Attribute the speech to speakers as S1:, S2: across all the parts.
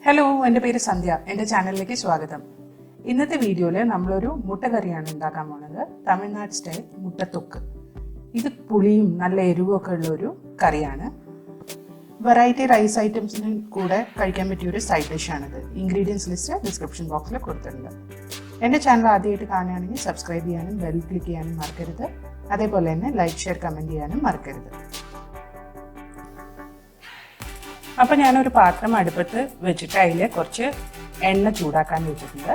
S1: Hello, എൻ്റെ പേര് സന്ധ്യ. എൻ്റെ ചാനലിലേക്ക് സ്വാഗതം. ഇന്നത്തെ വീഡിയോയിൽ നമ്മളൊരു മുട്ട കറിയാണ് ഉണ്ടാക്കാൻ പോകുന്നത്. തമിഴ്നാട് സ്റ്റൈൽ മുട്ടത്തൊക്ക്. ഇത് പുളിയും നല്ല എരിവൊക്കെ ഉള്ളൊരു കറിയാണ്. വെറൈറ്റി റൈസ് ഐറ്റംസിന് കൂടെ കഴിക്കാൻ പറ്റിയൊരു സൈഡ് ഡിഷാണിത്. ഇൻഗ്രീഡിയൻസ് ലിസ്റ്റ് ഡിസ്ക്രിപ്ഷൻ ബോക്സിൽ കൊടുത്തിട്ടുണ്ട്. എൻ്റെ ചാനൽ ആദ്യമായിട്ട് കാണുകയാണെങ്കിൽ സബ്സ്ക്രൈബ് ചെയ്യാനും ബെൽ ക്ലിക്ക് ചെയ്യാനും മറക്കരുത്. അതേപോലെ തന്നെ ലൈക്ക്, ഷെയർ, കമൻറ്റ് ചെയ്യാനും മറക്കരുത്. അപ്പോൾ ഞാനൊരു പാത്രം അടുപ്പത്ത് വെച്ചിട്ട് അതിൽ കുറച്ച് എണ്ണ ചൂടാക്കാൻ വെച്ചിട്ടുണ്ട്.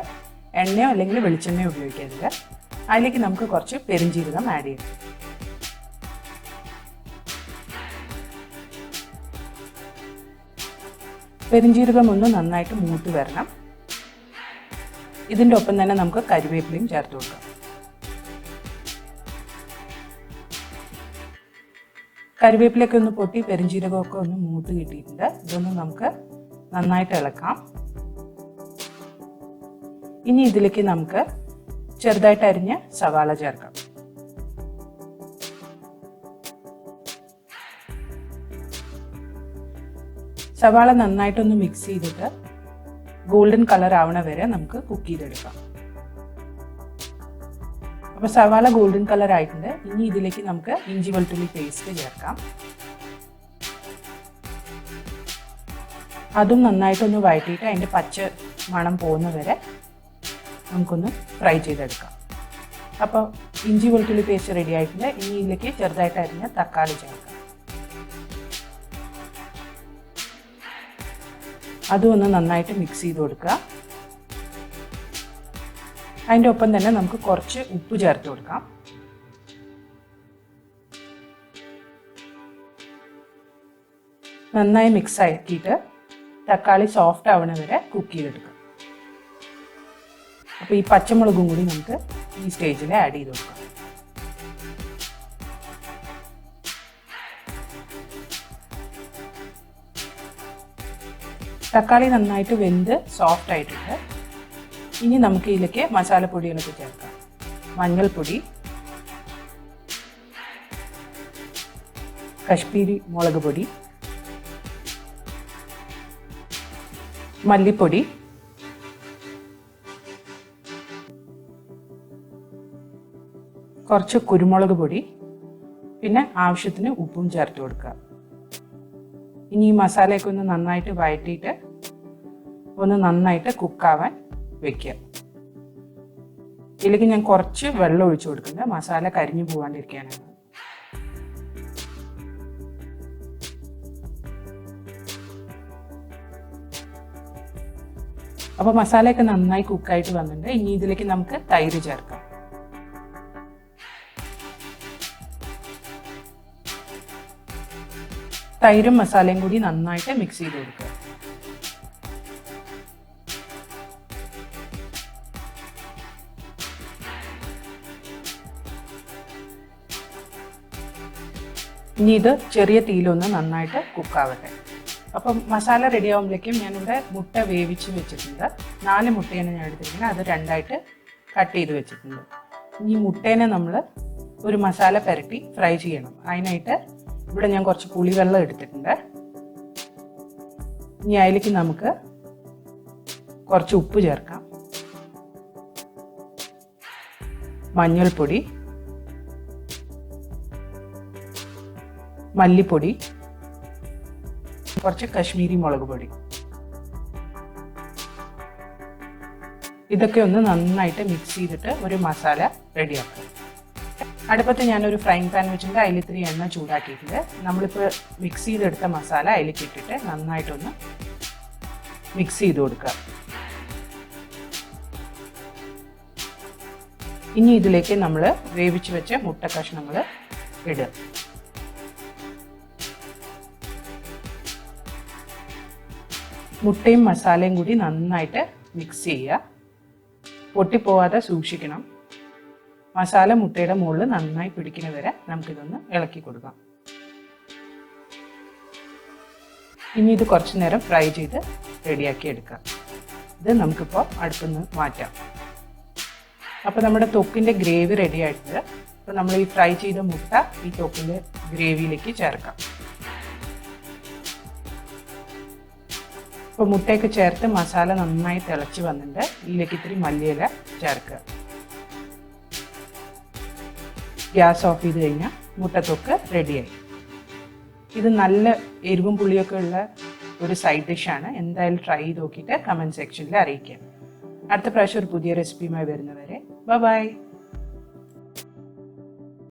S1: എണ്ണയോ അല്ലെങ്കിൽ വെളിച്ചെണ്ണയോ ഉപയോഗിക്കരുത്. അതിലേക്ക് നമുക്ക് കുറച്ച് പെരുംജീരകം ആഡ് ചെയ്യാം. പെരുംജീരകം ഒന്ന് നന്നായിട്ട് മൂത്ത് വരണം. ഇതിൻ്റെ ഒപ്പം തന്നെ നമുക്ക് കരിവേപ്പിലയും ചേർത്ത് കൊടുക്കാം. കരിവേപ്പിലൊക്കെ ഒന്ന് പൊട്ടി പെരുംജീരകമൊക്കെ ഒന്ന് മൂത്ത് കിട്ടിയിട്ടുണ്ട്. ഇതൊന്ന് നമുക്ക് നന്നായിട്ട് ഇളക്കാം. ഇനി ഇതിലേക്ക് നമുക്ക് ചെറുതായിട്ട് അരിഞ്ഞ സവാള ചേർക്കാം. സവാള നന്നായിട്ടൊന്ന് മിക്സ് ചെയ്തിട്ട് ഗോൾഡൻ കളർ ആവണ വരെ നമുക്ക് കുക്ക് ചെയ്തെടുക്കാം. അപ്പോൾ സവാള ഗോൾഡൻ കളർ ആയിട്ടുണ്ട്. ഇനി ഇതിലേക്ക് നമുക്ക് ഇഞ്ചി വെളുത്തുള്ളി പേസ്റ്റ് ചേർക്കാം. അതും നന്നായിട്ടൊന്ന് വഴറ്റിയിട്ട് അതിൻ്റെ പച്ച മണം പോകുന്ന വരെ നമുക്കൊന്ന് ഫ്രൈ ചെയ്തെടുക്കാം. അപ്പോൾ ഇഞ്ചി വെളുത്തുള്ളി പേസ്റ്റ് റെഡി ആയിട്ടുണ്ട്. ഇനി ഇതിലേക്ക് ചെറുതായിട്ട് അരിഞ്ഞ തക്കാളി ചേർക്കാം. അതും ഒന്ന് നന്നായിട്ട് മിക്സ് ചെയ്ത് കൊടുക്കുക. അതിൻ്റെ ഒപ്പം തന്നെ നമുക്ക് കുറച്ച് ഉപ്പ് ചേർത്ത് കൊടുക്കാം. നന്നായി മിക്സ് ആക്കിയിട്ട് തക്കാളി സോഫ്റ്റ് ആവണ വരെ കുക്ക് ചെയ്തെടുക്കാം. അപ്പോൾ ഈ പച്ചമുളകും കൂടി നമുക്ക് ഈ സ്റ്റേജിൽ ആഡ് ചെയ്ത് കൊടുക്കാം. തക്കാളി നന്നായിട്ട് വെന്ത് സോഫ്റ്റ് ആയിട്ടുണ്ട്. ഇനി നമുക്ക് ഇതിലേക്ക് മസാലപ്പൊടികളൊക്കെ ചേർക്കാം. മഞ്ഞൾപ്പൊടി, കശ്മീരി മുളക് പൊടി, മല്ലിപ്പൊടി, കുറച്ച് കുരുമുളക് പൊടി, പിന്നെ ആവശ്യത്തിന് ഉപ്പും ചേർത്ത് കൊടുക്കുക. ഇനി ഈ മസാലയൊക്കെ ഒന്ന് നന്നായിട്ട് വഴറ്റിയിട്ട് ഒന്ന് നന്നായിട്ട് കുക്കാവാൻ വെക്കുക. ഇതിലേക്ക് ഞാൻ കുറച്ച് വെള്ളം ഒഴിച്ചു കൊടുക്കുന്നത് മസാല കരിഞ്ഞു പോകാണ്ടിരിക്കാനാണ്. അപ്പോൾ മസാലയൊക്കെ നന്നായി കുക്കായിട്ട് വന്നിട്ടുണ്ട്. ഇനി ഇതിലേക്ക് നമുക്ക് തൈര് ചേർക്കാം. തൈരും മസാലയും കൂടി നന്നായിട്ട് മിക്സ് ചെയ്ത് കൊടുക്കുക. ഇനി ഇത് ചെറിയ തീയിലൊന്ന് നന്നായിട്ട് കുക്കാവട്ടെ. അപ്പം മസാല റെഡി ആകുമ്പോഴേക്കും ഞാനിവിടെ മുട്ട വേവിച്ച് വെച്ചിട്ടുണ്ട്. 4 മുട്ടയാണ് ഞാൻ എടുത്തിരിക്കുന്നത്. അത് 2ആയിട്ട് കട്ട് ചെയ്ത് വെച്ചിട്ടുണ്ട്. ഇനി മുട്ടേനെ നമ്മൾ ഒരു മസാല പുരട്ടി ഫ്രൈ ചെയ്യണം. അതിനായിട്ട് ഇവിടെ ഞാൻ കുറച്ച് പുളിവെള്ളം എടുത്തിട്ടുണ്ട്. ഇനി അതിലേക്ക് നമുക്ക് കുറച്ച് ഉപ്പ് ചേർക്കാം, മഞ്ഞൾപ്പൊടി, മല്ലിപ്പൊടി, കുറച്ച് കശ്മീരി മുളക് പൊടി. ഇതൊക്കെ ഒന്ന് നന്നായിട്ട് മിക്സ് ചെയ്തിട്ട് ഒരു മസാല റെഡിയാക്കാം. അടുപ്പത്ത് ഞാനൊരു ഫ്രൈങ് പാൻ വെച്ചിട്ട് അതിൽ ഇത്തിരി എണ്ണ ചൂടാക്കിയിട്ടുണ്ട്. നമ്മളിപ്പോൾ മിക്സ് ചെയ്തെടുത്ത മസാല അതിലേക്ക് ഇട്ടിട്ട് നന്നായിട്ടൊന്ന് മിക്സ് ചെയ്ത് കൊടുക്കുക. ഇനി ഇതിലേക്ക് നമ്മൾ വേവിച്ച് വെച്ച മുട്ട കഷ്ണങ്ങൾ ഇടുക. മുട്ടയും മസാലയും കൂടി നന്നായിട്ട് മിക്സ് ചെയ്യുക. പൊട്ടിപ്പോവാതെ സൂക്ഷിക്കണം. മസാല മുട്ടയുടെ മുകളിൽ നന്നായി പിടിക്കുന്ന വരെ നമുക്കിതൊന്ന് ഇളക്കി കൊടുക്കാം. ഇനി ഇത് കുറച്ച് നേരം ഫ്രൈ ചെയ്ത് റെഡിയാക്കി എടുക്കാം. ഇത് നമുക്കിപ്പോൾ അടുപ്പിൽ നിന്ന് മാറ്റാം. അപ്പോൾ നമ്മുടെ തൊക്കിൻ്റെ ഗ്രേവി റെഡി ആയിട്ടുണ്ട്. അപ്പോൾ നമ്മൾ ഈ ഫ്രൈ ചെയ്ത മുട്ട ഈ തൊക്കിൻ്റെ ഗ്രേവിയിലേക്ക് ചേർക്കാം. ഇപ്പോൾ മുട്ടയൊക്കെ ചേർത്ത് മസാല നന്നായി തിളച്ച് വന്നിട്ട് ഇതിലേക്ക് ഇത്തിരി മല്ലിയില ചേർക്കുക. ഗ്യാസ് ഓഫ് ചെയ്ത് കഴിഞ്ഞാൽ മുട്ടത്തൊക്ക് റെഡിയായി. ഇത് നല്ല എരിവും പുളിയൊക്കെ ഉള്ള ഒരു സൈഡ് ഡിഷാണ്. എന്തായാലും ട്രൈ ചെയ്ത് നോക്കിയിട്ട് കമൻറ്റ് സെക്ഷനിൽ അറിയിക്കാം. അടുത്ത പ്രാവശ്യം ഒരു പുതിയ റെസിപ്പിയുമായി വരുന്നവരെ ബൈ.